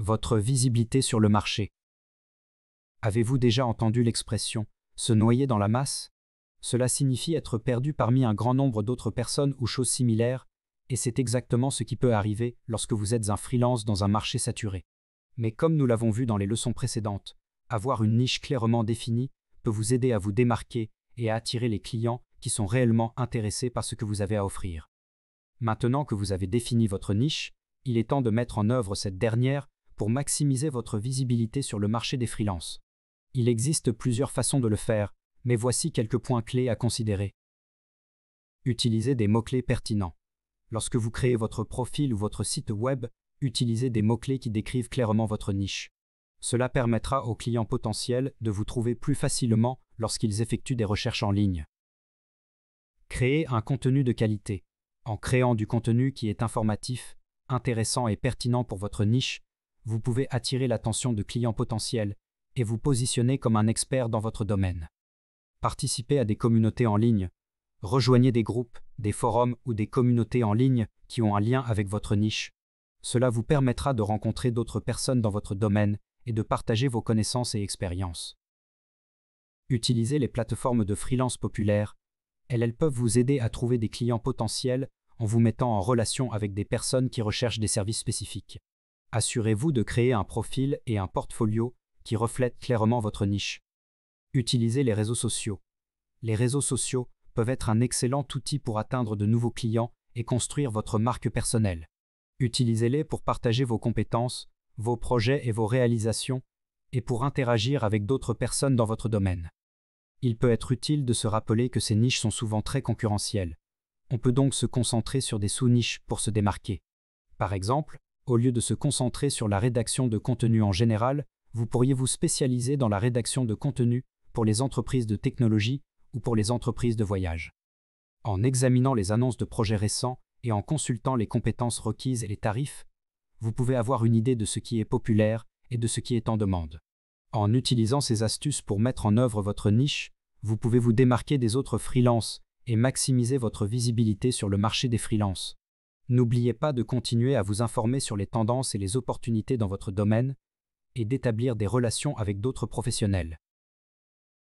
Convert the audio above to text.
Votre visibilité sur le marché. Avez-vous déjà entendu l'expression « se noyer dans la masse » ? Cela signifie être perdu parmi un grand nombre d'autres personnes ou choses similaires, et c'est exactement ce qui peut arriver lorsque vous êtes un freelance dans un marché saturé. Mais comme nous l'avons vu dans les leçons précédentes, avoir une niche clairement définie peut vous aider à vous démarquer et à attirer les clients qui sont réellement intéressés par ce que vous avez à offrir. Maintenant que vous avez défini votre niche, il est temps de mettre en œuvre cette dernière pour maximiser votre visibilité sur le marché des freelances. Il existe plusieurs façons de le faire, mais voici quelques points clés à considérer. Utilisez des mots-clés pertinents. Lorsque vous créez votre profil ou votre site web, utilisez des mots-clés qui décrivent clairement votre niche. Cela permettra aux clients potentiels de vous trouver plus facilement lorsqu'ils effectuent des recherches en ligne. Créez un contenu de qualité. En créant du contenu qui est informatif, intéressant et pertinent pour votre niche, vous pouvez attirer l'attention de clients potentiels et vous positionner comme un expert dans votre domaine. Participez à des communautés en ligne. Rejoignez des groupes, des forums ou des communautés en ligne qui ont un lien avec votre niche. Cela vous permettra de rencontrer d'autres personnes dans votre domaine et de partager vos connaissances et expériences. Utilisez les plateformes de freelance populaires. Elles peuvent vous aider à trouver des clients potentiels en vous mettant en relation avec des personnes qui recherchent des services spécifiques. Assurez-vous de créer un profil et un portfolio qui reflètent clairement votre niche. Utilisez les réseaux sociaux. Les réseaux sociaux peuvent être un excellent outil pour atteindre de nouveaux clients et construire votre marque personnelle. Utilisez-les pour partager vos compétences, vos projets et vos réalisations, et pour interagir avec d'autres personnes dans votre domaine. Il peut être utile de se rappeler que ces niches sont souvent très concurrentielles. On peut donc se concentrer sur des sous-niches pour se démarquer. Par exemple, au lieu de se concentrer sur la rédaction de contenu en général, vous pourriez vous spécialiser dans la rédaction de contenu pour les entreprises de technologie ou pour les entreprises de voyage. En examinant les annonces de projets récents et en consultant les compétences requises et les tarifs, vous pouvez avoir une idée de ce qui est populaire et de ce qui est en demande. En utilisant ces astuces pour mettre en œuvre votre niche, vous pouvez vous démarquer des autres freelances et maximiser votre visibilité sur le marché des freelances. N'oubliez pas de continuer à vous informer sur les tendances et les opportunités dans votre domaine et d'établir des relations avec d'autres professionnels.